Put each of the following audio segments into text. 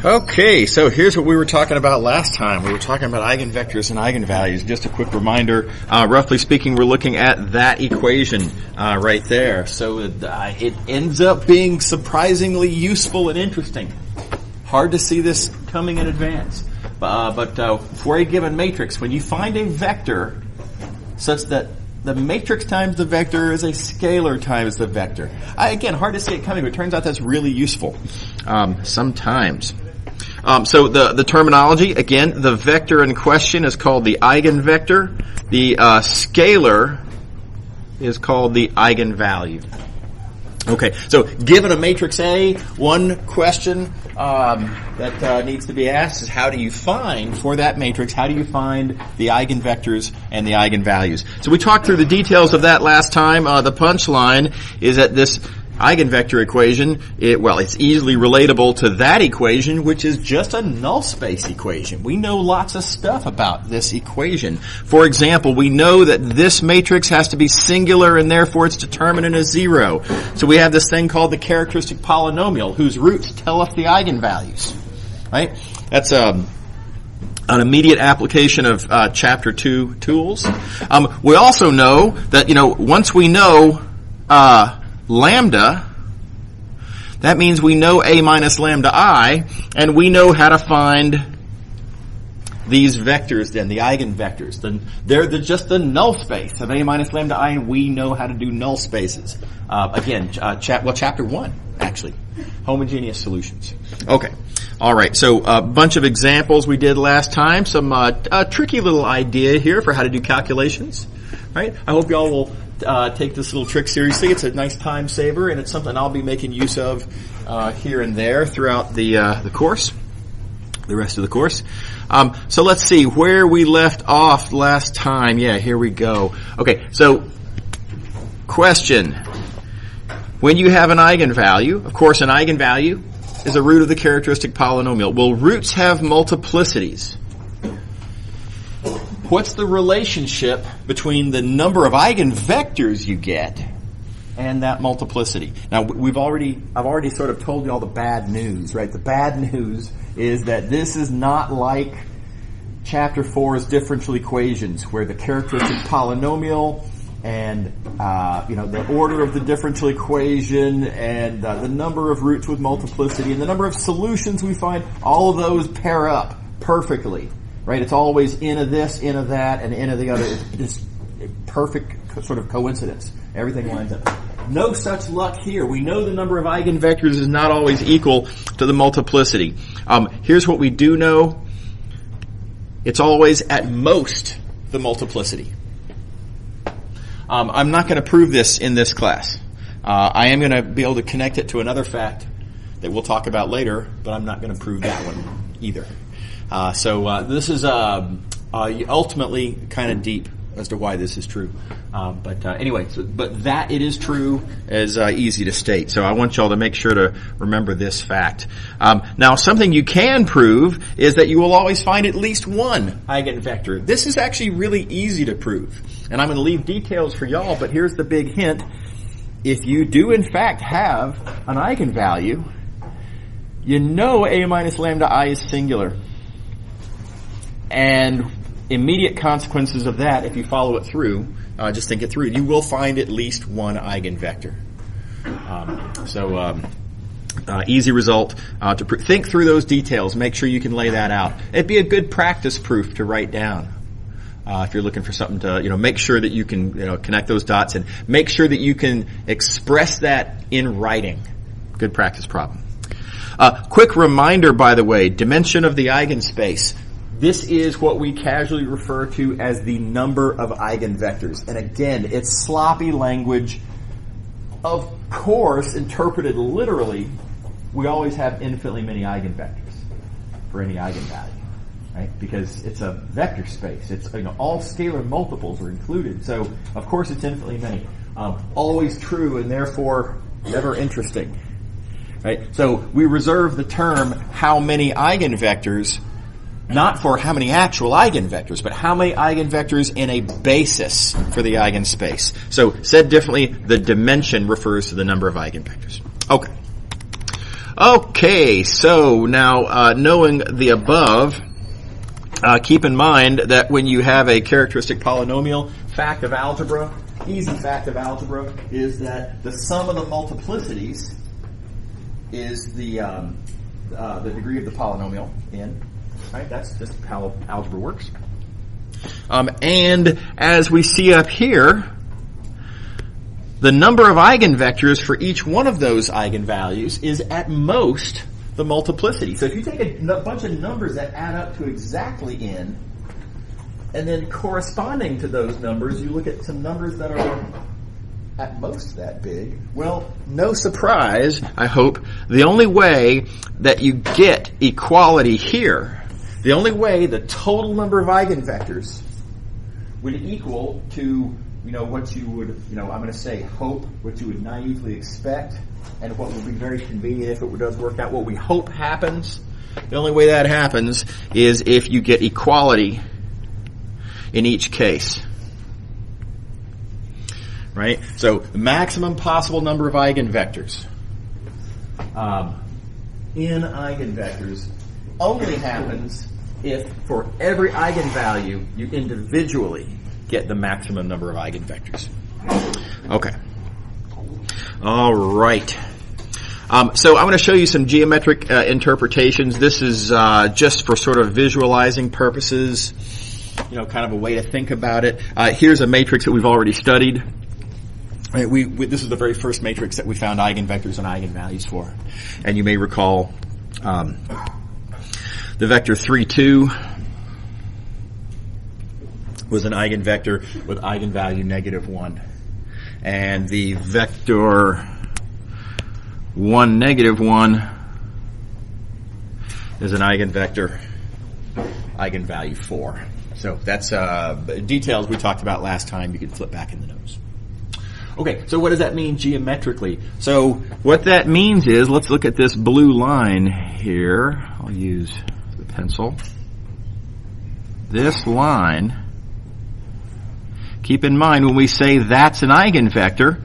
Okay, so here's what we were talking about last time. We were talking about eigenvectors and eigenvalues. Just a quick reminder, roughly speaking, we're looking at that equation right there. So it ends up being surprisingly useful and interesting. Hard to see this coming in advance. But for a given matrix, when you find a vector such that the matrix times the vector is a scalar times the vector. Again, hard to see it coming, but it turns out that's really useful sometimes. So the terminology, again, the vector in question is called the eigenvector. The scalar is called the eigenvalue. Okay, so given a matrix A, one question that needs to be asked is how do you find, for that matrix, how do you find the eigenvectors and the eigenvalues? So we talked through the details of that last time. The punchline is that this eigenvector equation, it's easily relatable to that equation, which is just a null space equation. We know lots of stuff about this equation. For example, we know that this matrix has to be singular and therefore its determinant is 0. So we have this thing called the characteristic polynomial whose roots tell us the eigenvalues. Right? That's an immediate application of Chapter 2 tools. We also know that, once we know lambda, that means we know A minus lambda I, and we know how to find these vectors then, the eigenvectors. They're just the null space of A minus lambda I, and we know how to do null spaces. Chapter 1, actually. Homogeneous solutions. Okay. All right. So a bunch of examples we did last time. Some tricky little idea here for how to do calculations. Right? I hope y'all will take this little trick seriously. It's a nice time saver, and it's something I'll be making use of here and there throughout the course, the rest of the course. So let's see where we left off last time. Yeah, here we go. Okay, so question. When you have an eigenvalue, of course an eigenvalue is a root of the characteristic polynomial. Will roots have multiplicities? What's the relationship between the number of eigenvectors you get and that multiplicity? Now, I've already sort of told you all the bad news, right? The bad news is that this is not like Chapter 4's differential equations, where the characteristic polynomial and the order of the differential equation and the number of roots with multiplicity and the number of solutions we find, all of those pair up perfectly. Right, it's always in of this, in of that, and in of the other. It's just a perfect sort of coincidence. Everything lines up. No such luck here. We know the number of eigenvectors is not always equal to the multiplicity. Here's what we do know. It's always at most the multiplicity. I'm not going to prove this in this class. I am going to be able to connect it to another fact that we'll talk about later, but I'm not going to prove that one either. So this is ultimately kind of deep as to why this is true. But that it is true is easy to state. So I want y'all to make sure to remember this fact. Now, something you can prove is that you will always find at least one eigenvector. This is actually really easy to prove. And I'm going to leave details for y'all, but here's the big hint. If you do in fact have an eigenvalue, you know A minus lambda I is singular. And immediate consequences of that, if you follow it through, just think it through, you will find at least one eigenvector. Easy result. Think through those details. Make sure you can lay that out. It'd be a good practice proof to write down. If you're looking for something to, make sure that you can, connect those dots and make sure that you can express that in writing. Good practice problem. Quick reminder, by the way, dimension of the eigenspace. This is what we casually refer to as the number of eigenvectors. And again, it's sloppy language. Of course, interpreted literally, we always have infinitely many eigenvectors for any eigenvalue, right? Because it's a vector space. It's all scalar multiples are included. So, of course, it's infinitely many. Always true and therefore never interesting, right? So we reserve the term how many eigenvectors not for how many actual eigenvectors, but how many eigenvectors in a basis for the eigenspace. So, said differently, the dimension refers to the number of eigenvectors. Okay. Okay, so now knowing the above, keep in mind that when you have a characteristic polynomial, fact of algebra, easy fact of algebra, is that the sum of the multiplicities is the degree of the polynomial n. Right? That's just how algebra works. And as we see up here, the number of eigenvectors for each one of those eigenvalues is at most the multiplicity. So if you take a bunch of numbers that add up to exactly n, and then corresponding to those numbers, you look at some numbers that are at most that big, well, no surprise, I hope, the only way that you get equality here, the only way the total number of eigenvectors would equal to what you would, I'm going to say hope, what you would naively expect, and what would be very convenient if it does work out. What we hope happens, the only way that happens is if you get equality in each case. Right? So the maximum possible number of eigenvectors in eigenvectors only happens if for every eigenvalue you individually get the maximum number of eigenvectors. Okay. All right. So I'm going to show you some geometric interpretations. This is just for sort of visualizing purposes, kind of a way to think about it. Here's a matrix that we've already studied. Right, this is the very first matrix that we found eigenvectors and eigenvalues for. And you may recall the vector 3, 2 was an eigenvector with eigenvalue -1. And the vector 1, -1 is an eigenvector, eigenvalue 4. So that's details we talked about last time. You can flip back in the notes. Okay, so what does that mean geometrically? So what that means is, let's look at this blue line here. I'll use the pencil. This line, keep in mind when we say that's an eigenvector,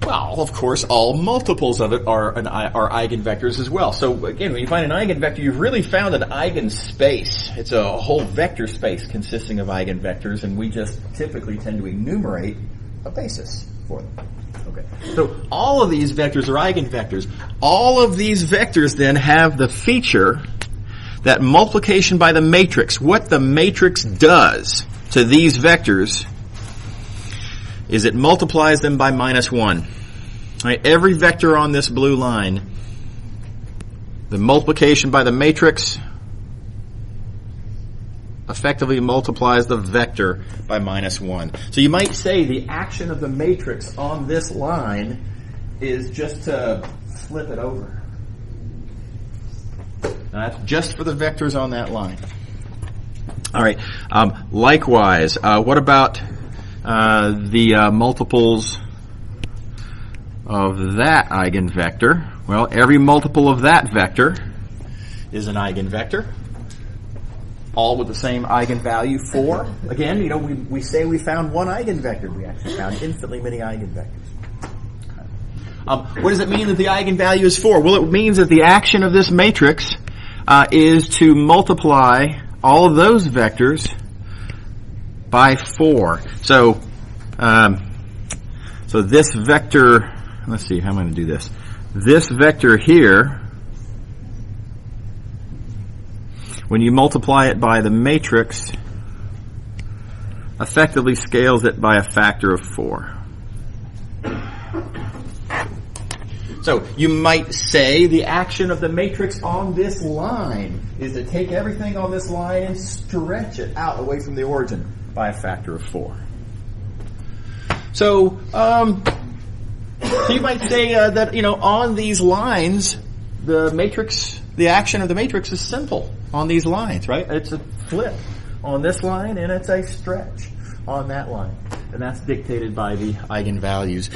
well, of course, all multiples of it are eigenvectors as well. So again, when you find an eigenvector, you've really found an eigenspace. It's a whole vector space consisting of eigenvectors, and we just typically tend to enumerate a basis for them. Okay. So all of these vectors are eigenvectors. All of these vectors then have the feature that multiplication by the matrix, what the matrix does to these vectors is it multiplies them by -1. Right? Every vector on this blue line, the multiplication by the matrix effectively multiplies the vector by -1. So you might say the action of the matrix on this line is just to flip it over. Now that's just for the vectors on that line. All right. Likewise, what about the multiples of that eigenvector? Well, every multiple of that vector is an eigenvector, all with the same eigenvalue 4. Again, we say we found one eigenvector. We actually found infinitely many eigenvectors. What does it mean that the eigenvalue is 4? Well, it means that the action of this matrix is to multiply all of those vectors by 4. So this vector, let's see, how am I going to do this? This vector here, when you multiply it by the matrix, effectively scales it by a factor of 4. So you might say the action of the matrix on this line is to take everything on this line and stretch it out away from the origin by a factor of 4. So you might say that on these lines, the action of the matrix is simple on these lines, right? It's a flip on this line and it's a stretch on that line. And that's dictated by the eigenvalues.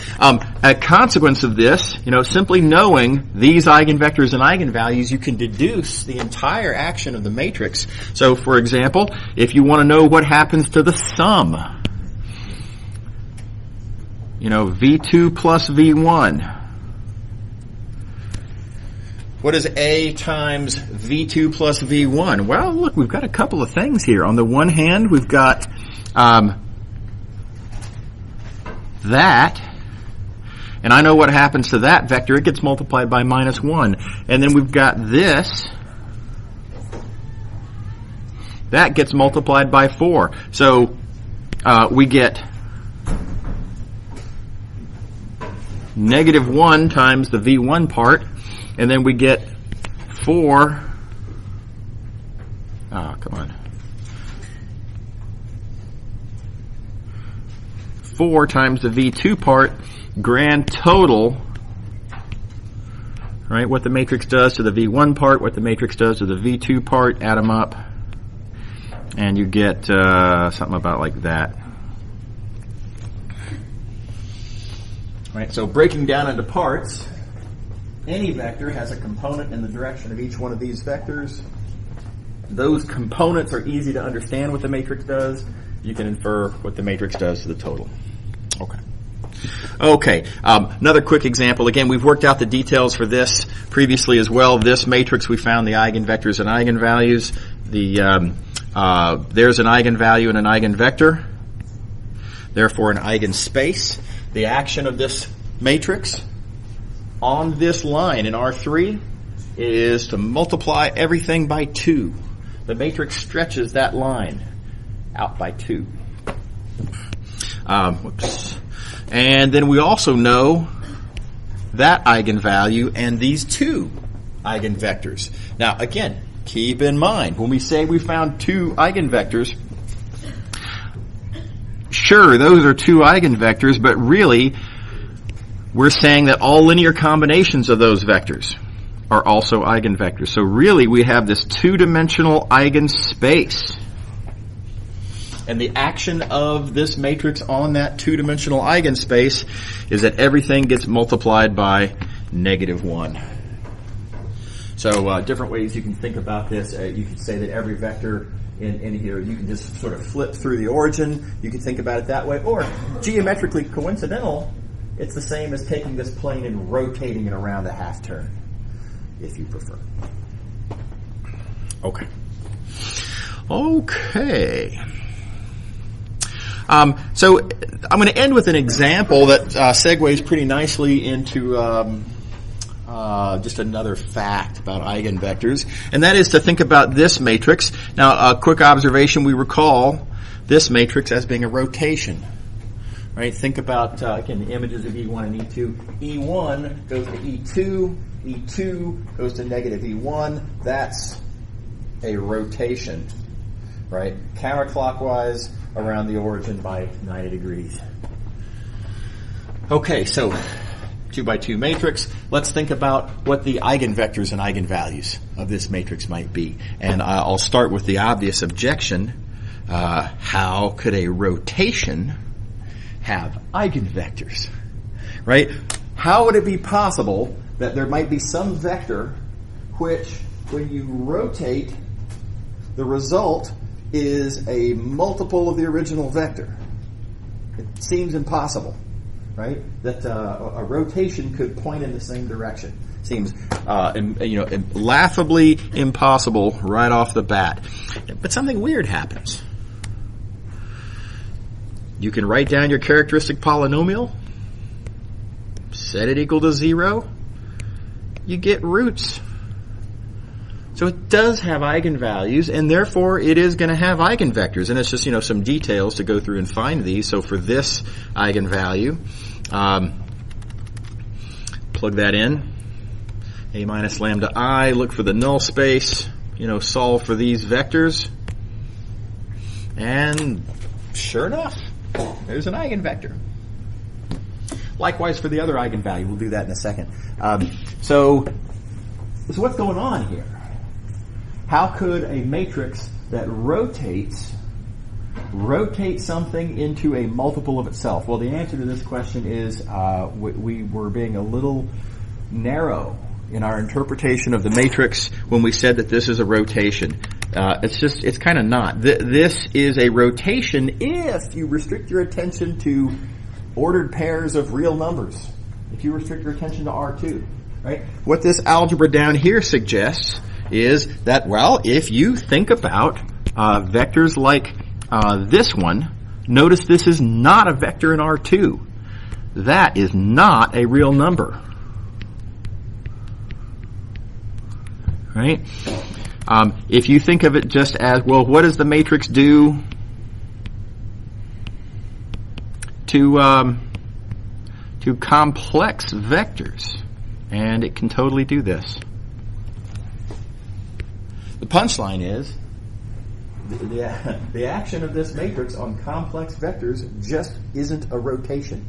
A consequence of this, simply knowing these eigenvectors and eigenvalues, you can deduce the entire action of the matrix. So, for example, if you want to know what happens to the sum, V2 plus V1, What is A times V2 plus V1? Well, look, we've got a couple of things here. On the one hand, we've got that, and I know what happens to that vector. It gets multiplied by -1. And then we've got this. That gets multiplied by 4. So we get -1 times the V1 part, and then we get 4. Oh, come on. 4 times the V2 part, grand total, right? What the matrix does to the V1 part, what the matrix does to the V2 part, add them up, and you get something about like that. Right, so breaking down into parts, any vector has a component in the direction of each one of these vectors. Those components are easy to understand what the matrix does. You can infer what the matrix does to the total. Okay. Another quick example. Again, we've worked out the details for this previously as well. This matrix, we found the eigenvectors and eigenvalues. There's an eigenvalue and an eigenvector. Therefore, an eigenspace. The action of this matrix on this line in R3 is to multiply everything by 2. The matrix stretches that line out by 2. Whoops. And then we also know that eigenvalue and these 2 eigenvectors. Now, again, keep in mind, when we say we found 2 eigenvectors, sure, those are 2 eigenvectors, but really, we're saying that all linear combinations of those vectors are also eigenvectors. So really, we have this 2-dimensional eigenspace. And the action of this matrix on that 2-dimensional eigenspace is that everything gets multiplied by -1. So different ways you can think about this. You could say that every vector in here, you can just sort of flip through the origin. You can think about it that way. Or geometrically coincidental, it's the same as taking this plane and rotating it around a half turn, if you prefer. Okay. So I'm going to end with an example that segues pretty nicely into just another fact about eigenvectors, and that is to think about this matrix. Now, a quick observation, we recall this matrix as being a rotation. Right? Think about, again, the images of E1 and E2. E1 goes to E2, E2 goes to -E1. That's a rotation, right? Counterclockwise around the origin by 90 degrees. Okay, so 2x2 matrix. Let's think about what the eigenvectors and eigenvalues of this matrix might be. And I'll start with the obvious objection. How could a rotation have eigenvectors? Right? How would it be possible that there might be some vector which, when you rotate, the result is a multiple of the original vector? It seems impossible, right? That a rotation could point in the same direction. Seems, laughably impossible right off the bat. But something weird happens. You can write down your characteristic polynomial, set it equal to 0, you get roots. So it does have eigenvalues, and therefore it is going to have eigenvectors. And it's just, some details to go through and find these. So for this eigenvalue, plug that in, a minus lambda I, look for the null space, solve for these vectors, and sure enough, there's an eigenvector. Likewise for the other eigenvalue. We'll do that in a second. So what's going on here? How could a matrix that rotates something into a multiple of itself? Well, the answer to this question is we were being a little narrow in our interpretation of the matrix when we said that this is a rotation. It's kind of not. This is a rotation if you restrict your attention to ordered pairs of real numbers. If you restrict your attention to R2. right? What this algebra down here suggests is that, well, if you think about vectors like this one, notice this is not a vector in R2. That is not a real number. Right? If you think of it just as, well, what does the matrix do to complex vectors? And it can totally do this. The punchline is the action of this matrix on complex vectors just isn't a rotation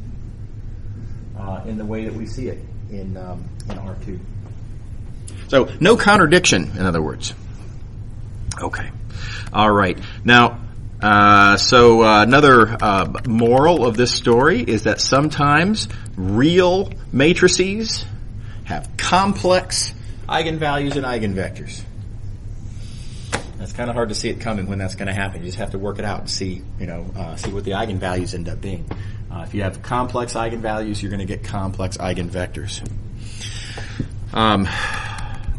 in the way that we see it in R2. So no contradiction, in other words. Okay. All right. Now, another moral of this story is that sometimes real matrices have complex eigenvalues and eigenvectors. It's kind of hard to see it coming when that's going to happen. You just have to work it out and see what the eigenvalues end up being. If you have complex eigenvalues, you're going to get complex eigenvectors.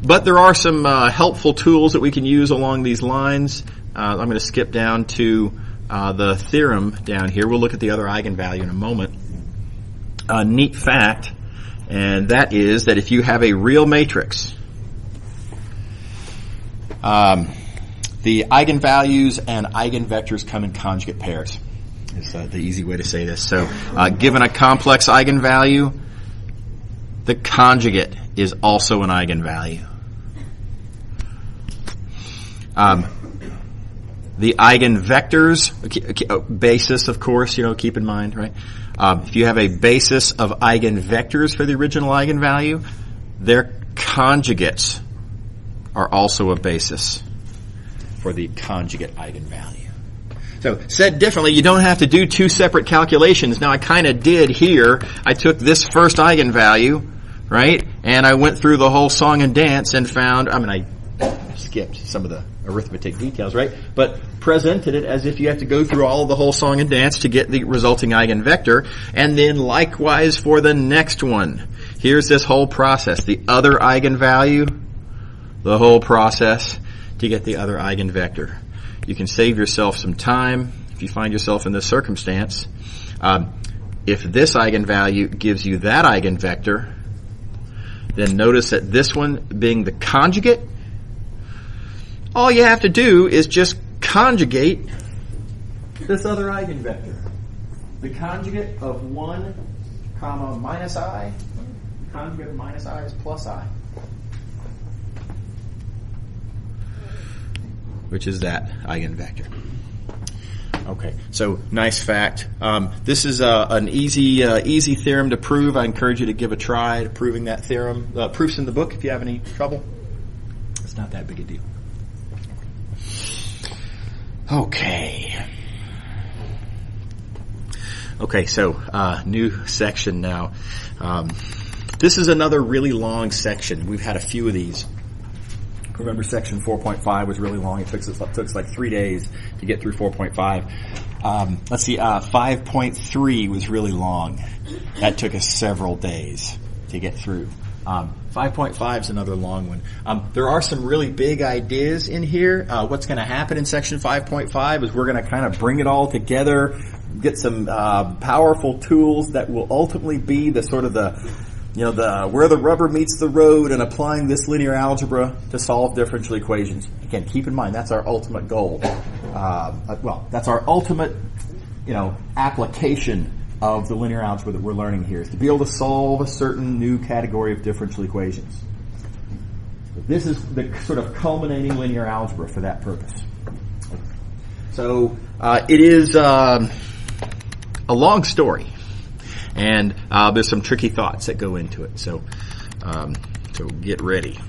But there are some helpful tools that we can use along these lines. I'm going to skip down to the theorem down here. We'll look at the other eigenvalue in a moment. A neat fact, and that is that if you have a real matrix, the eigenvalues and eigenvectors come in conjugate pairs. Is the easy way to say this. So, given a complex eigenvalue, the conjugate is also an eigenvalue. The eigenvectors, basis, of course, keep in mind, right? If you have a basis of eigenvectors for the original eigenvalue, their conjugates are also a basis for the conjugate eigenvalue. So, said differently, you don't have to do two separate calculations. Now, I kind of did here. I took this first eigenvalue, right, and I went through the whole song and dance and found, I skipped some of the arithmetic details, right, but presented it as if you have to go through all of the whole song and dance to get the resulting eigenvector, and then likewise for the next one. Here's this whole process. The other eigenvalue, the whole process to get the other eigenvector. You can save yourself some time if you find yourself in this circumstance. If this eigenvalue gives you that eigenvector, then notice that this one being the conjugate, all you have to do is just conjugate this other eigenvector. The conjugate of 1, minus I, the conjugate of minus I is plus I, which is that eigenvector. Okay, so nice fact. This is an easy theorem to prove. I encourage you to give a try to proving that theorem. Proof's in the book if you have any trouble. It's not that big a deal. Okay. Okay, so new section now. This is another really long section. We've had a few of these. Remember, section 4.5 was really long. It took us like 3 days to get through 4.5. Let's see, 5.3 was really long. That took us several days to get through. 5.5 is another long one. There are some really big ideas in here. What's going to happen in section 5.5 is we're going to kind of bring it all together, get some powerful tools that will ultimately be the sort of the where the rubber meets the road and applying this linear algebra to solve differential equations. Again, keep in mind that's our ultimate goal. That's our ultimate, application of the linear algebra that we're learning here, is to be able to solve a certain new category of differential equations. This is the sort of culminating linear algebra for that purpose. So it is a long story. And there's some tricky thoughts that go into it. So get ready.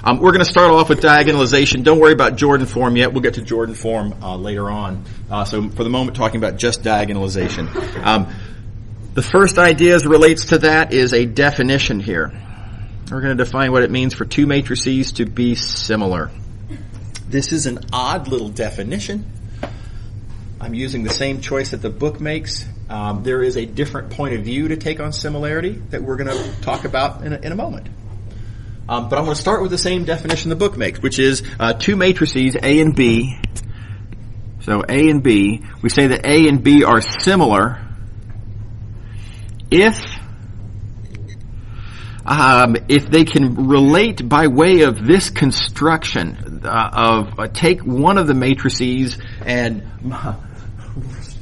We're going to start off with diagonalization. Don't worry about Jordan form yet. We'll get to Jordan form later on. So for the moment, talking about just diagonalization. The first idea as relates to that is a definition here. We're going to define what it means for two matrices to be similar. This is an odd little definition. I'm using the same choice that the book makes. there is a different point of view to take on similarity that we're going to talk about in a moment. But I'm going to start with the same definition the book makes, which is two matrices, A and B. So A and B, we say that A and B are similar if they can relate by way of this construction of take one of the matrices and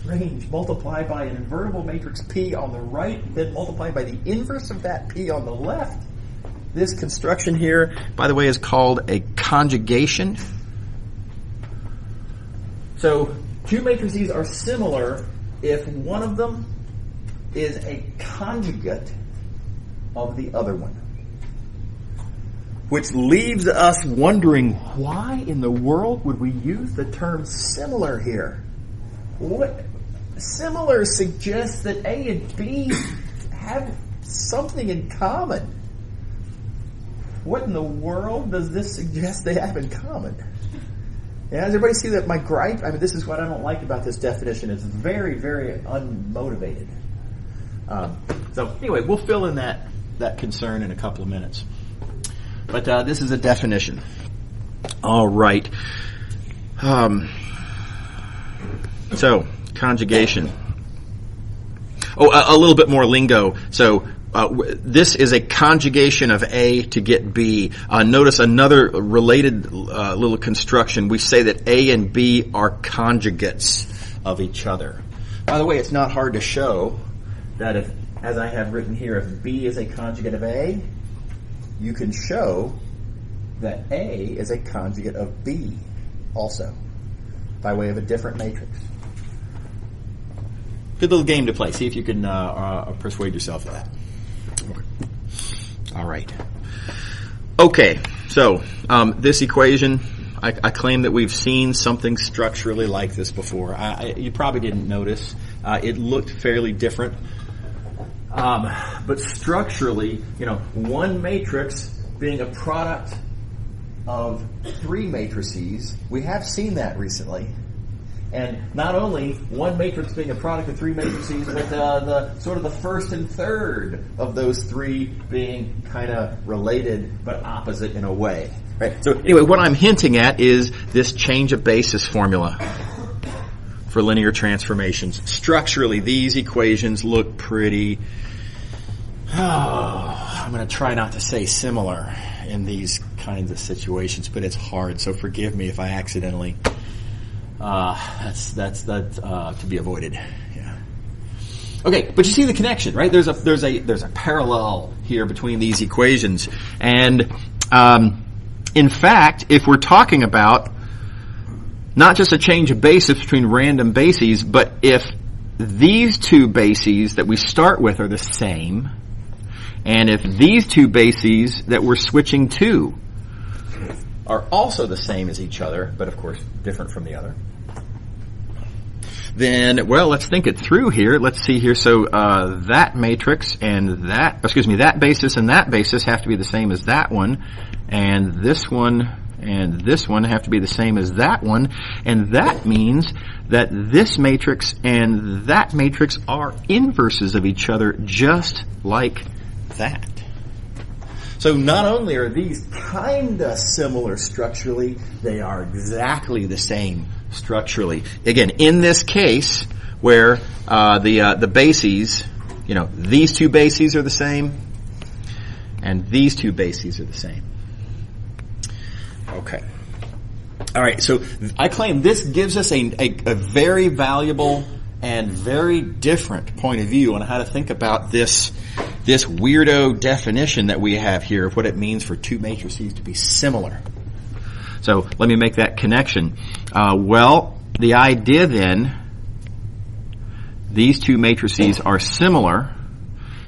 range multiplied by an invertible matrix P on the right, then multiplied by the inverse of that P on the left. This construction here, by the way, is called a conjugation. So two matrices are similar if one of them is a conjugate of the other one. Which leaves us wondering, why in the world would we use the term similar here? What similar suggests that A and B have something in common. What in the world does this suggest they have in common? Yeah, does everybody see that my gripe? I mean, this is what I don't like about this definition. It's very, very unmotivated. So anyway, we'll fill in that concern in a couple of minutes. But this is a definition. All right. So, conjugation. Oh, a little bit more lingo. So, this is a conjugation of A to get B. Notice another related little construction. We say that A and B are conjugates of each other. By the way, it's not hard to show that if, as I have written here, if B is a conjugate of A, you can show that A is a conjugate of B also, by way of a different matrix. Good little game to play. See if you can persuade yourself of that. Okay. All right. Okay, so this equation, I claim that we've seen something structurally like this before. You probably didn't notice. It looked fairly different. But structurally, one matrix being a product of three matrices, we have seen that recently. And not only one matrix being a product of three matrices, but the sort of the first and third of those three being kind of related but opposite in a way. Right? So anyway, what I'm hinting at is this change of basis formula for linear transformations. Structurally, these equations look pretty... I'm going to try not to say similar in these kinds of situations, but it's hard, so forgive me if I accidentally... that's to be avoided. Yeah. Okay, but you see the connection, right? There's a parallel here between these equations, and in fact, if we're talking about not just a change of basis between random bases, but if these two bases that we start with are the same, and if these two bases that we're switching to are also the same as each other, but of course different from the other, then, well, let's think it through here. Let's see here. So that matrix and that basis and that basis have to be the same as that one, and this one have to be the same as that one, and that means that this matrix and that matrix are inverses of each other, just like that. So not only are these kinda similar structurally, they are exactly the same structurally. Again, in this case, where the bases, these two bases are the same, and these two bases are the same. Okay. All right. So I claim this gives us a very valuable and very different point of view on how to think about this weirdo definition that we have here of what it means for two matrices to be similar. So let me make that connection. Well, the idea then, these two matrices are similar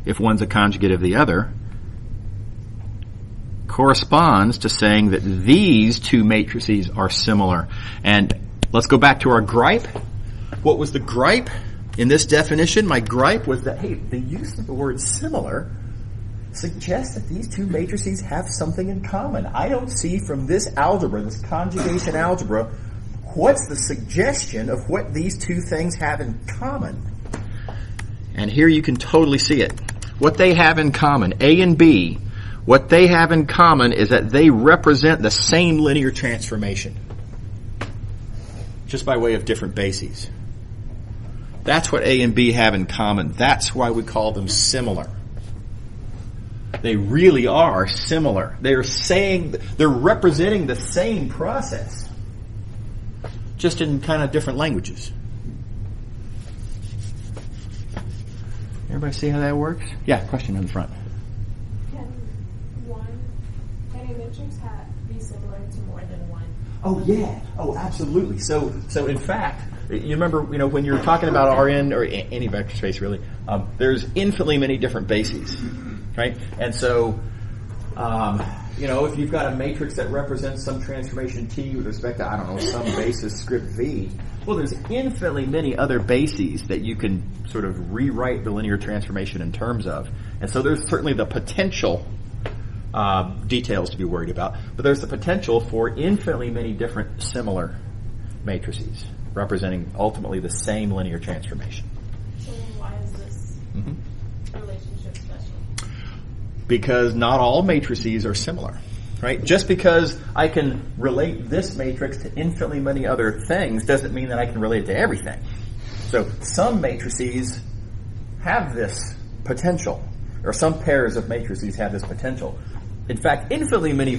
if one's a conjugate of the other, corresponds to saying that these two matrices are similar. And let's go back to our gripe. What was the gripe in this definition? My gripe was that, hey, the use of the word similar suggests that these two matrices have something in common. I don't see from this algebra, this conjugation algebra, what's the suggestion of what these two things have in common. And here you can totally see it. What they have in common, A and B, what they have in common is that they represent the same linear transformation, just by way of different bases. That's what A and B have in common. That's why we call them similar. They really are similar. They're representing the same process, just in kind of different languages. Everybody see how that works? Yeah, question in the front. Can a matrix be similar to more than one? Oh yeah. Oh, absolutely. So in fact, you remember, when you're talking about Rn or any vector space really, there's infinitely many different bases, right? And so, if you've got a matrix that represents some transformation T with respect to, I don't know, some basis script V, well, there's infinitely many other bases that you can sort of rewrite the linear transformation in terms of. And so there's certainly the potential details to be worried about, but there's the potential for infinitely many different similar matrices representing ultimately the same linear transformation. So why is this relationship special? Because not all matrices are similar, right? Just because I can relate this matrix to infinitely many other things doesn't mean that I can relate it to everything. So some matrices have this potential, or some pairs of matrices have this potential. In fact, infinitely many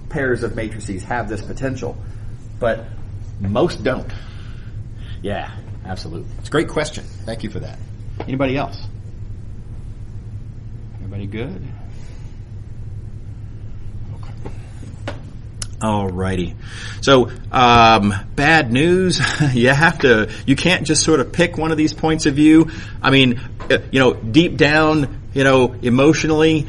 pairs of matrices have this potential, but most don't. Yeah, absolutely. It's a great question. Thank you for that. Anybody else? Everybody good? Okay. Alrighty. So, bad news. You can't just sort of pick one of these points of view. I mean, deep down, emotionally,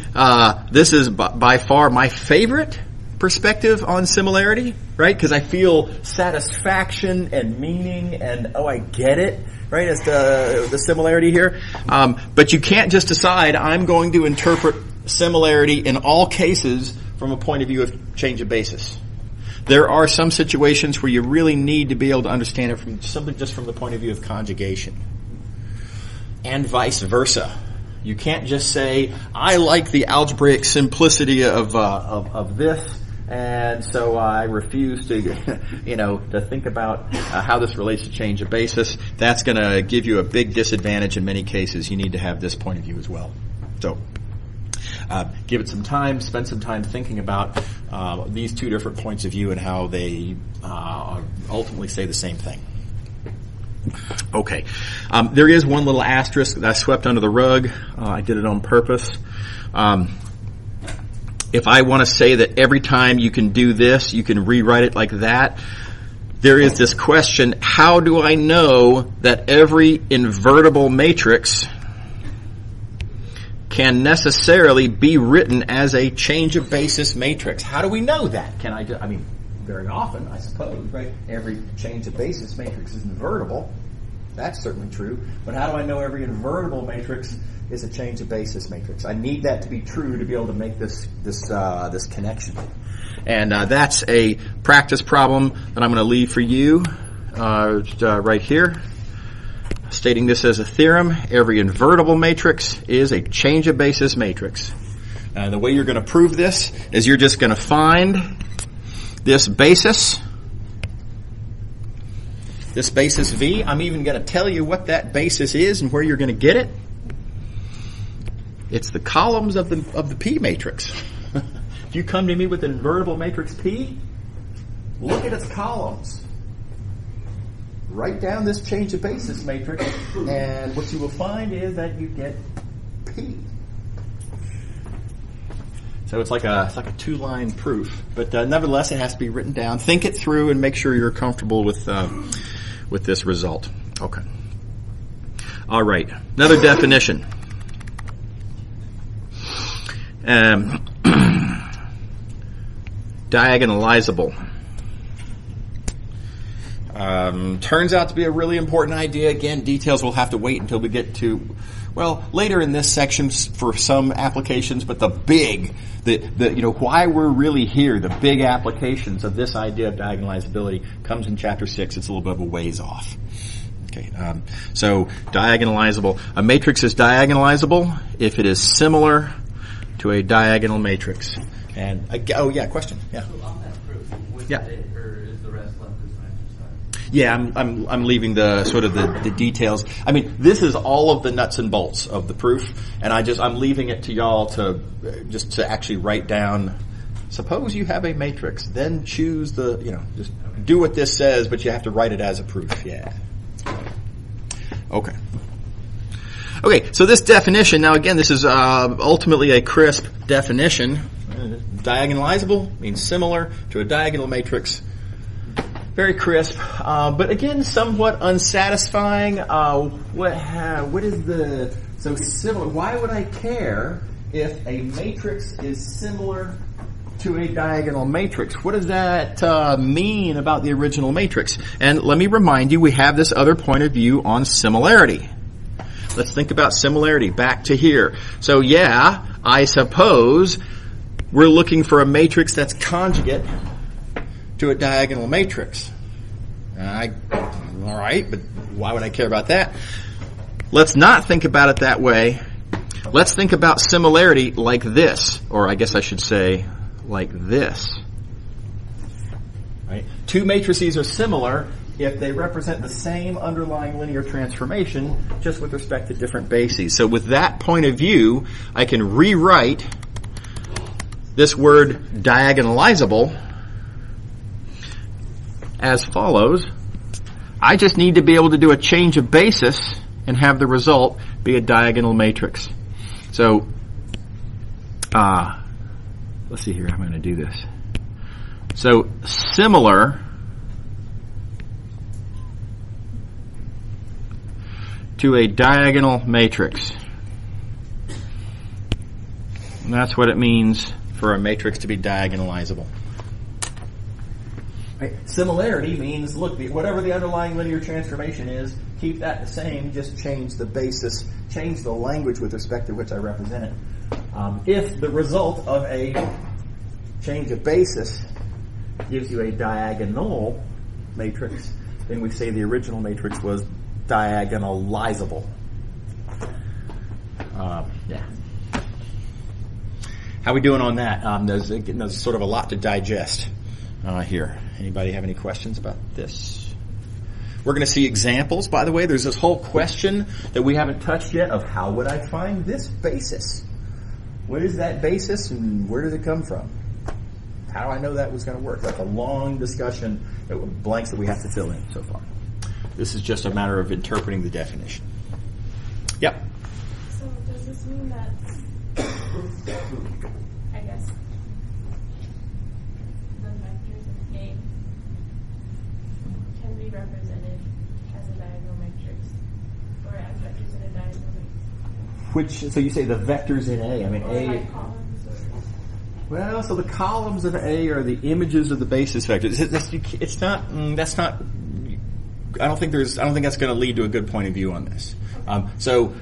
this is by far my favorite perspective on similarity, right? Because I feel satisfaction and meaning and, I get it, right, as the similarity here. But you can't just decide I'm going to interpret similarity in all cases from a point of view of change of basis. There are some situations where you really need to be able to understand it from simply just from the point of view of conjugation. And vice versa. You can't just say, I like the algebraic simplicity of this, and so I refuse to, to think about how this relates to change of basis. That's going to give you a big disadvantage in many cases. You need to have this point of view as well. So, give it some time, spend some time thinking about these two different points of view and how they ultimately say the same thing. Okay. There is one little asterisk that I swept under the rug. I did it on purpose. If I want to say that every time you can do this, you can rewrite it like that, there is this question, how do I know that every invertible matrix can necessarily be written as a change of basis matrix? How do we know that? Very often, I suppose, right? Every change of basis matrix is invertible. That's certainly true. But how do I know every invertible matrix is a change of basis matrix? I need that to be true to be able to make this connection. And that's a practice problem that I'm going to leave for you right here. Stating this as a theorem, every invertible matrix is a change of basis matrix. The way you're going to prove this is you're just going to find this basis V. I'm even going to tell you what that basis is and where you're going to get it. It's the columns of the P matrix. If you come to me with an invertible matrix P, look at its columns. Write down this change of basis matrix, and what you will find is that you get P. So it's like a 2-line proof, but nevertheless, it has to be written down. Think it through and make sure you're comfortable with this result. Okay. All right. Another definition. Diagonalizable. Turns out to be a really important idea. Again, details will have to wait until we get to, later in this section for some applications, but why we're really here, the big applications of this idea of diagonalizability comes in chapter 6. It's a little bit of a ways off. Okay, so diagonalizable. A matrix is diagonalizable if it is similar to a diagonal matrix. And oh yeah, question. Yeah. So on that proof, was Yeah. that it, or is the rest left as an exercise? Yeah, I'm leaving the sort of the details. I mean, this is all of the nuts and bolts of the proof, and I'm leaving it to y'all to just to actually write down. Suppose you have a matrix, then choose just do what this says, but you have to write it as a proof. Yeah. Okay. Okay, so this definition, now again, this is ultimately a crisp definition. Diagonalizable means similar to a diagonal matrix. Very crisp, but again, somewhat unsatisfying. What is so similar? Why would I care if a matrix is similar to a diagonal matrix? What does that mean about the original matrix? And let me remind you, we have this other point of view on similarity. Let's think about similarity back to here. So yeah, I suppose we're looking for a matrix that's conjugate to a diagonal matrix. All right, but why would I care about that? Let's not think about it that way. Let's think about similarity like this, or I guess I should say like this. Right? Two matrices are similar if they represent the same underlying linear transformation, just with respect to different bases. So with that point of view, I can rewrite this word diagonalizable as follows. I just need to be able to do a change of basis and have the result be a diagonal matrix. So, let's see here, I'm going to do this. So, similar to a diagonal matrix. And that's what it means for a matrix to be diagonalizable. Right. Similarity means, look, whatever the underlying linear transformation is, keep that the same, just change the basis, change the language with respect to which I represent it. If the result of a change of basis gives you a diagonal matrix, then we say the original matrix was diagonalizable. Yeah. How are we doing on that? There's sort of a lot to digest here. Anybody have any questions about this? We're going to see examples. By the way, there's this whole question that we haven't touched yet of how would I find this basis? What is that basis and where does it come from? How do I know that was going to work? That's a long discussion, blanks that we have to fill in so far. This is just a matter of interpreting the definition. Yep. So does this mean that, I guess, the vectors in A can be represented as a diagonal matrix, or as vectors in a diagonal matrix? So you say the vectors in A. I mean, Or A. like columns, Well, so the columns of A are the images of the basis vectors. It's not. That's not. I don't think that's going to lead to a good point of view on this. So,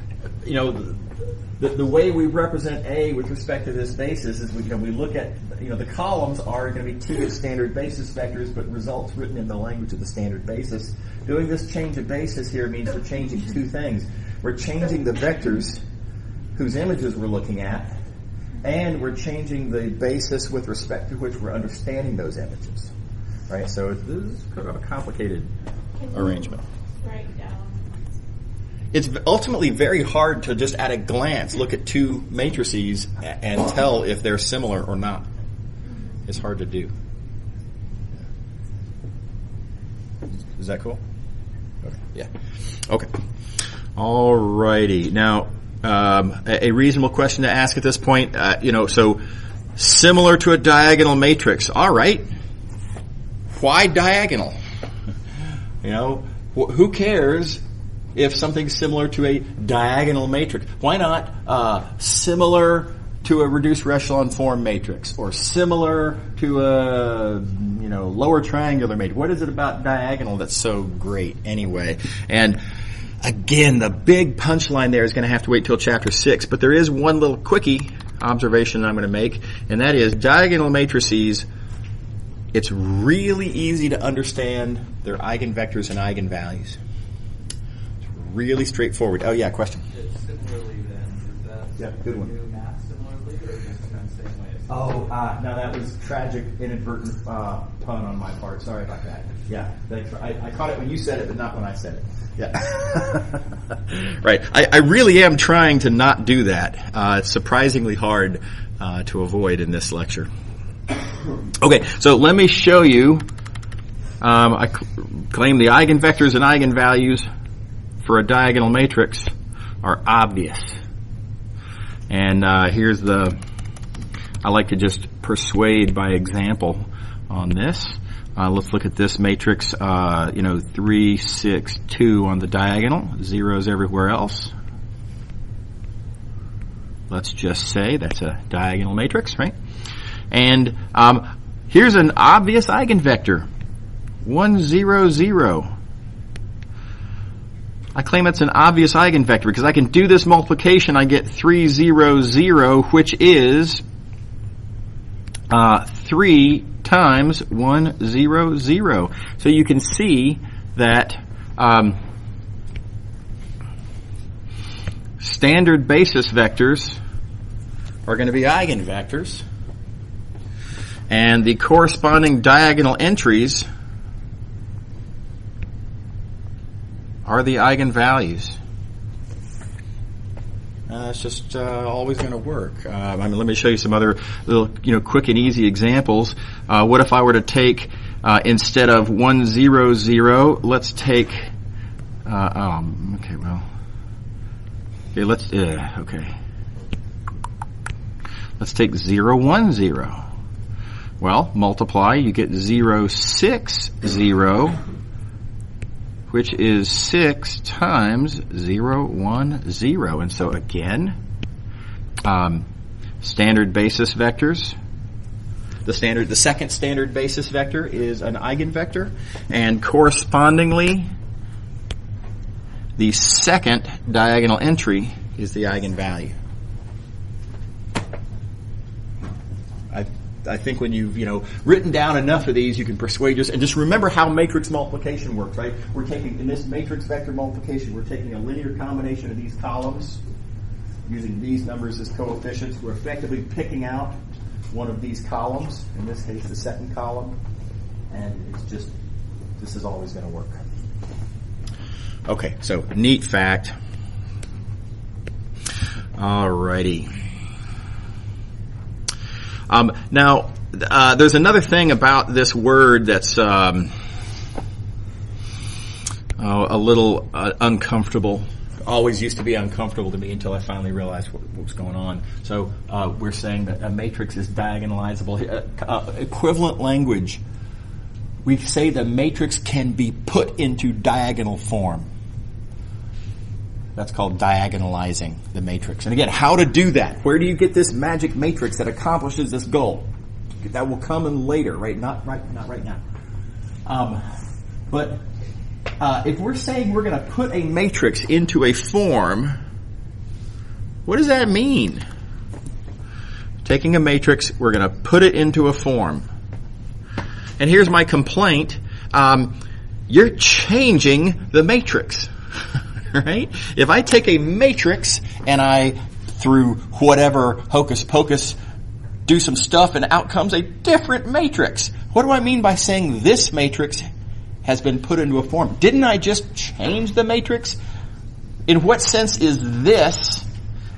the way we represent A with respect to this basis is we look at the columns are going to be two standard basis vectors, but results written in the language of the standard basis. Doing this change of basis here means we're changing two things. We're changing the vectors whose images we're looking at, and we're changing the basis with respect to which we're understanding those images. Right? So this is kind of a complicated arrangement. write down. It's ultimately very hard to just at a glance look at two matrices and tell if they're similar or not. It's hard to do. Is that cool? Okay. Yeah. Okay. All righty. Now, a reasonable question to ask at this point, so similar to a diagonal matrix. All right. Why diagonal? Who cares if something's similar to a diagonal matrix? Why not similar to a reduced echelon form matrix, or similar to a lower triangular matrix? What is it about diagonal that's so great anyway? And again, the big punchline there is going to have to wait till chapter 6, but there is one little quickie observation I'm going to make, and that is diagonal matrices. It's really easy to understand their eigenvectors and eigenvalues. really straightforward. Oh yeah, question. Similarly, then, is that Yeah, good one. new math similarly, or just kind of the same way? Oh, no, that was tragic, inadvertent pun on my part. Sorry about that. Yeah, thanks. I caught it when you said it, but not when I said it. Yeah. Right. I really am trying to not do that. It's surprisingly hard to avoid in this lecture. Okay, so let me show you. I claim the eigenvectors and eigenvalues for a diagonal matrix are obvious. And here's I like to just persuade by example on this. Let's look at this matrix, 3, 6, 2 on the diagonal, zeros everywhere else. Let's just say that's a diagonal matrix, right? And here's an obvious eigenvector, 1, 0, 0. I claim it's an obvious eigenvector because I can do this multiplication. I get 3, 0, 0, which is 3 times 1, 0, 0. So you can see that standard basis vectors are going to be eigenvectors, and the corresponding diagonal entries are the eigenvalues. It's just always going to work. Let me show you some other little, quick and easy examples. What if I were to take instead of 1, 0, 0, let's take. Let's take 0, 1, 0. Well, multiply, you get 0, 6, 0, which is 6 times 0, 1, 0. And so again, standard basis vectors. The second standard basis vector is an eigenvector, and correspondingly, the second diagonal entry is the eigenvalue. I think when you've written down enough of these, you can persuade yourself. And just remember how matrix multiplication works, right? We're taking, in this matrix vector multiplication, we're taking a linear combination of these columns, using these numbers as coefficients. We're effectively picking out one of these columns, in this case the second column, and it's just, this is always going to work. Okay, so neat fact. Alrighty. Now, there's another thing about this word that's a little uncomfortable. Always used to be uncomfortable to me until I finally realized what was going on. So we're saying that a matrix is diagonalizable. Equivalent language. We say the matrix can be put into diagonal form. That's called diagonalizing the matrix. And again, how to do that? Where do you get this magic matrix that accomplishes this goal? That will come in later, right? Not right now. But if we're saying we're going to put a matrix into a form, what does that mean? Taking a matrix, we're going to put it into a form. And here's my complaint. You're changing the matrix. Right? If I take a matrix and I, through whatever hocus pocus, do some stuff and out comes a different matrix. What do I mean by saying this matrix has been put into a form? Didn't I just change the matrix? In what sense is this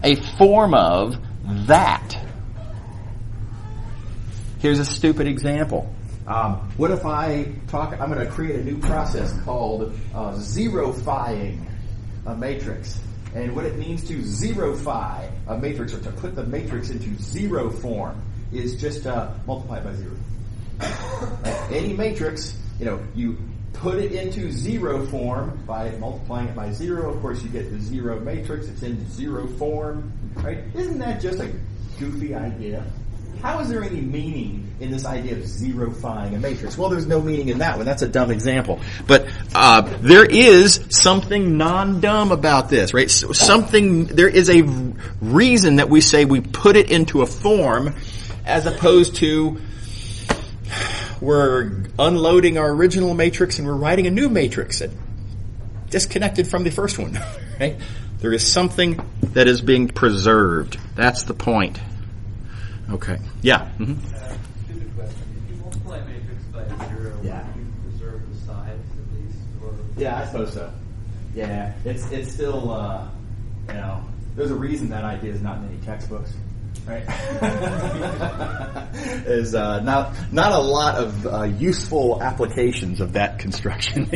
a form of that? Here's a stupid example. What if I'm going to create a new process called zero-fying a matrix. And what it means to zero-fy a matrix, or to put the matrix into zero form, is just multiply it by 0. Any matrix, you put it into zero form by multiplying it by 0. Of course, you get the zero matrix. It's in zero form, right? Isn't that just a goofy idea? How is there any meaning in this idea of zero-fying a matrix? Well, there's no meaning in that one. That's a dumb example. But there is something non-dumb about this, right? There is a reason that we say we put it into a form, as opposed to we're unloading our original matrix and we're writing a new matrix. disconnected from the first one, right? There is something that is being preserved. That's the point. Okay. Yeah. Mm-hmm. Stupid question. If you multiply a matrix by 0, Yeah. would you preserve the size at least? Or Yeah, I suppose so. Yeah, it's still, there's a reason that idea is not in any textbooks, right? There's not a lot of useful applications of that construction.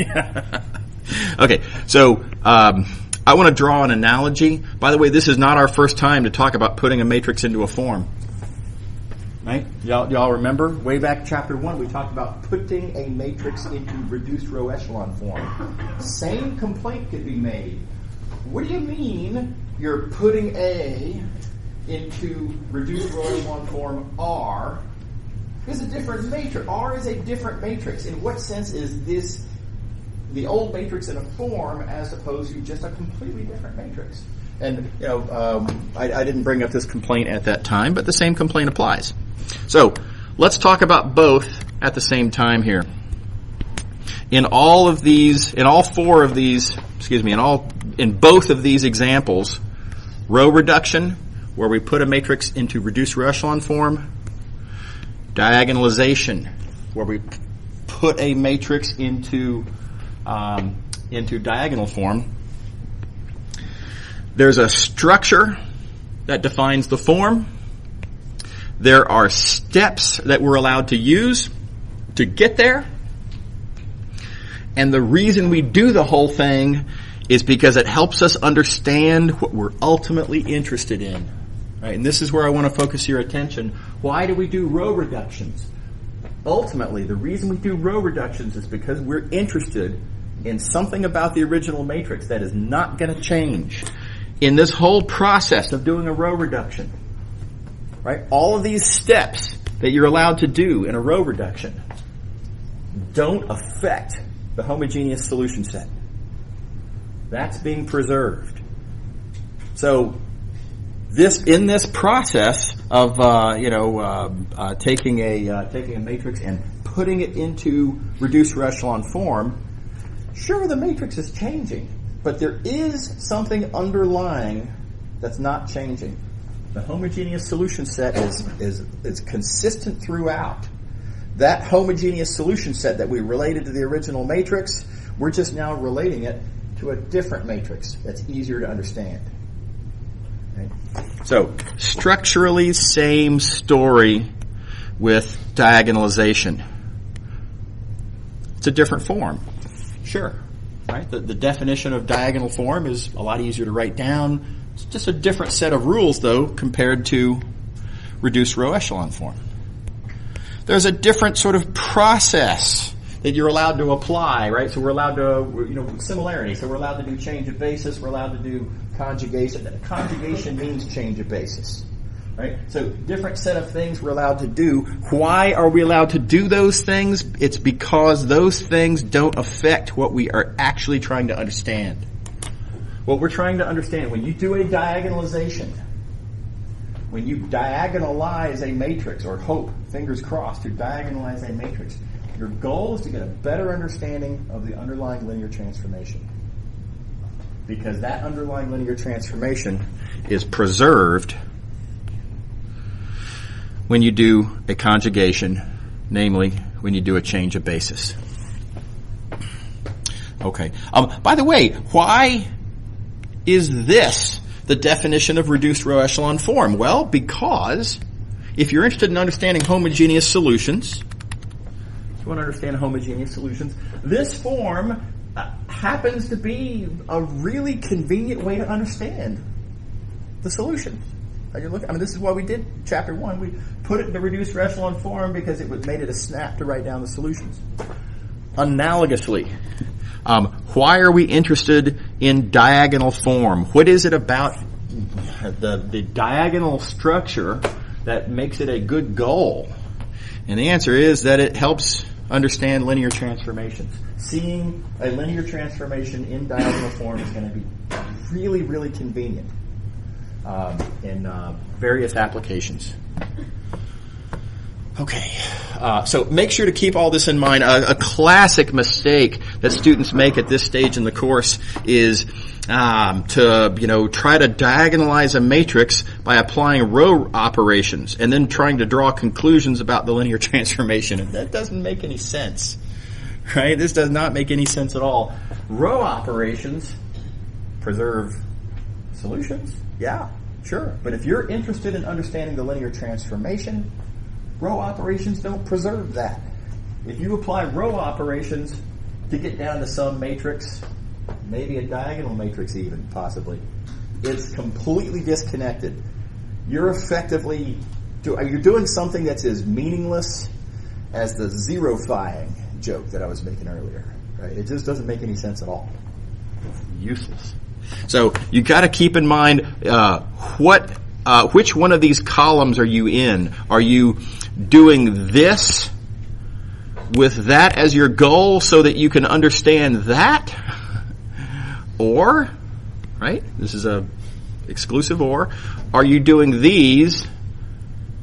Okay, so I want to draw an analogy. By the way, this is not our first time to talk about putting a matrix into a form. Right? Y'all remember? Way back chapter 1, we talked about putting a matrix into reduced row echelon form. Same complaint could be made. What do you mean you're putting A into reduced row echelon form R? It's a different matrix. R is a different matrix. In what sense is this the old matrix in a form as opposed to just a completely different matrix? And, I didn't bring up this complaint at that time, but the same complaint applies. So, let's talk about both at the same time here. In both of these examples, row reduction, where we put a matrix into reduced row echelon form, diagonalization, where we put a matrix into diagonal form, there's a structure that defines the form. There are steps that we're allowed to use to get there. And the reason we do the whole thing is because it helps us understand what we're ultimately interested in. Right? And this is where I want to focus your attention. Why do we do row reductions? Ultimately, the reason we do row reductions is because we're interested in something about the original matrix that is not going to change. In this whole process of doing a row reduction, right? All of these steps that you're allowed to do in a row reduction don't affect the homogeneous solution set. That's being preserved. So, in this process of taking a matrix and putting it into reduced row echelon form, sure, the matrix is changing, but there is something underlying that's not changing. The homogeneous solution set is consistent throughout. That homogeneous solution set that we related to the original matrix, we're just now relating it to a different matrix that's easier to understand. Okay? So, structurally same story with diagonalization. It's a different form. Sure. Right? The definition of diagonal form is a lot easier to write down. It's just a different set of rules, though, compared to reduced row echelon form. There's a different sort of process that you're allowed to apply, right? So we're allowed to, similarity. So we're allowed to do change of basis. We're allowed to do conjugation. Conjugation means change of basis, right? So different set of things we're allowed to do. Why are we allowed to do those things? It's because those things don't affect what we are actually trying to understand. What we're trying to understand, when you do a diagonalization, when you diagonalize a matrix, or hope, fingers crossed, to diagonalize a matrix, your goal is to get a better understanding of the underlying linear transformation. Because that underlying linear transformation is preserved when you do a conjugation, namely when you do a change of basis. Okay. By the way, why is this the definition of reduced row echelon form? Well, because if you're interested in understanding homogeneous solutions, if you want to understand homogeneous solutions, this form happens to be a really convenient way to understand the solutions. This is why we did chapter 1. We put it in the reduced row echelon form because it made it a snap to write down the solutions. Analogously, why are we interested in diagonal form? What is it about the diagonal structure that makes it a good goal? And the answer is that it helps understand linear transformations. Seeing a linear transformation in diagonal form is going to be really, really convenient in various applications. Okay, so make sure to keep all this in mind. A classic mistake that students make at this stage in the course is to try to diagonalize a matrix by applying row operations and then trying to draw conclusions about the linear transformation. And that doesn't make any sense, right? This does not make any sense at all. Row operations preserve solutions, yeah, sure. But if you're interested in understanding the linear transformation, row operations don't preserve that. If you apply row operations to get down to some matrix, maybe a diagonal matrix even, possibly, it's completely disconnected. You're effectively, you're doing something that's as meaningless as the zero-fying joke that I was making earlier. Right? It just doesn't make any sense at all. It's useless. So you got to keep in mind which one of these columns are you in? Are you doing this with that as your goal so that you can understand that? Or, right, this is a exclusive or, are you doing these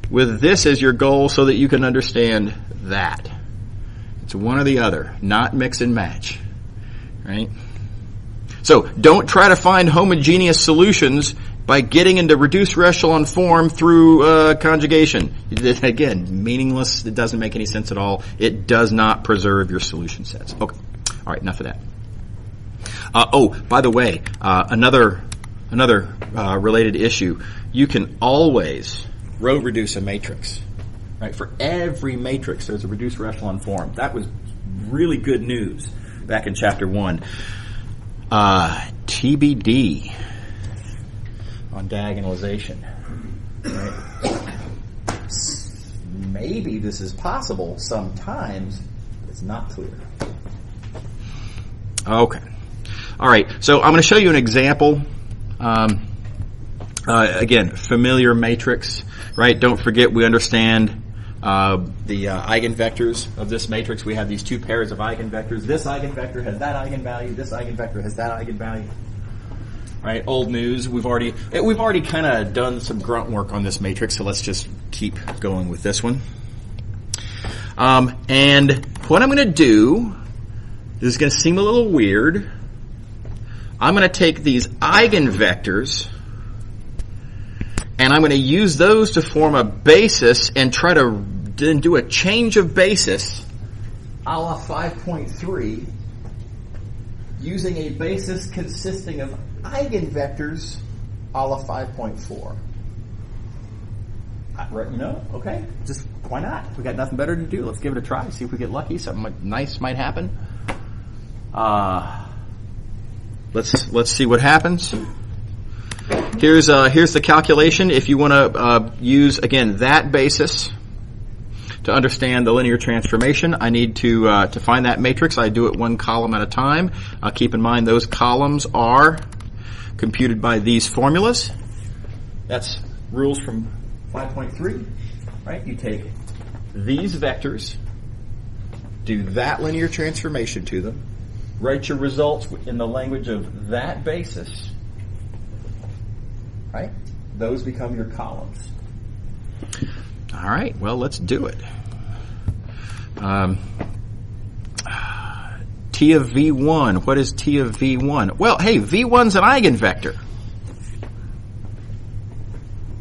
with this as your goal so that you can understand that? It's one or the other, not mix and match, right? So don't try to find homogeneous solutions by getting into reduced echelon form through conjugation. Again, meaningless. It doesn't make any sense at all. It does not preserve your solution sets. Okay. All right, enough of that. By the way, another related issue. You can always row reduce a matrix. Right? For every matrix, there's a reduced echelon form. That was really good news back in Chapter 1. TBD on diagonalization. Right? Maybe this is possible sometimes, but it's not clear. Okay. All right. So I'm going to show you an example. Again, familiar matrix, right? Don't forget we understand the eigenvectors of this matrix. We have these two pairs of eigenvectors. This eigenvector has that eigenvalue. This eigenvector has that eigenvalue. Right? Old news. We've already kind of done some grunt work on this matrix, so let's just keep going with this one. And what I'm going to do, this is going to seem a little weird. I'm going to take these eigenvectors and I'm going to use those to form a basis and try to then do a change of basis a la 5.3 using a basis consisting of eigenvectors a la 5.4. Right, okay, just why not? We got nothing better to do. Let's give it a try. See if we get lucky. Something nice might happen. Let's see what happens. Here's the calculation. If you want to use again that basis to understand the linear transformation, I need to find that matrix. I do it one column at a time. Keep in mind those columns are computed by these formulas. That's rules from 5.3, right? You take these vectors, do that linear transformation to them, write your results in the language of that basis, right? Those become your columns. All right, well, let's do it. T of V1, what is T of V1? Well, hey, V1's an eigenvector.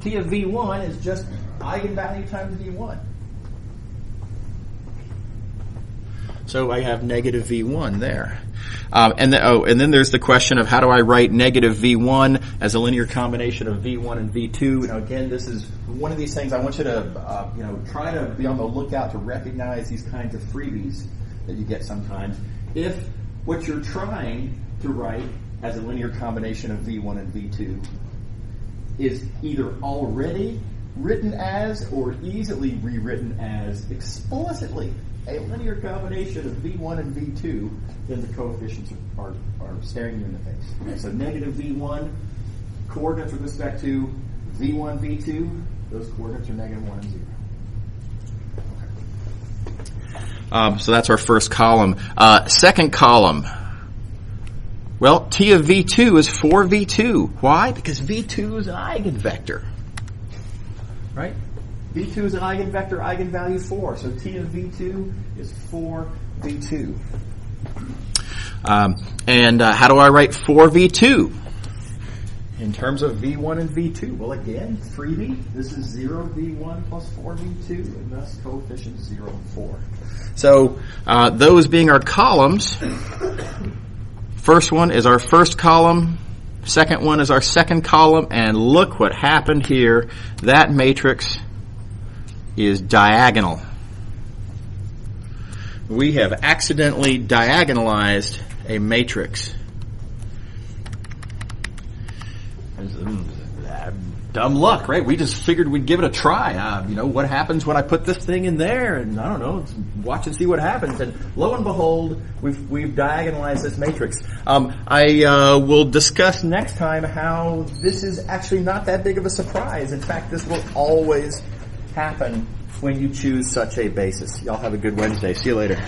T of V1 is just eigenvalue times V1. So I have negative V1 there. And then there's the question of how do I write negative V1 as a linear combination of V1 and V2. Now again, this is one of these things I want you to try to be on the lookout to recognize these kinds of freebies that you get sometimes. If what you're trying to write as a linear combination of V1 and V2 is either already written as or easily rewritten as explicitly a linear combination of V1 and V2, then the coefficients are staring you in the face. Okay, so negative V1 coordinates with respect to V1, V2, those coordinates are negative 1 and 0. Okay. So that's our first column. Second column. Well, T of V2 is 4V2. Why? Because V2 is an eigenvector. Right? V2 is an eigenvector, eigenvalue 4. So T of V2 is 4V2. And how do I write 4V2? In terms of V1 and V2, well, again, 3V. This is 0V1 plus 4V2, and thus coefficient 0, 4. So those being our columns, first one is our first column, second one is our second column, and look what happened here. That matrix is diagonal. We have accidentally diagonalized a matrix. Dumb luck, right? We just figured we'd give it a try. What happens when I put this thing in there? And I don't know, watch and see what happens. And lo and behold, we've diagonalized this matrix. I will discuss next time how this is actually not that big of a surprise. In fact, this will always happen when you choose such a basis. Y'all have a good Wednesday. See you later.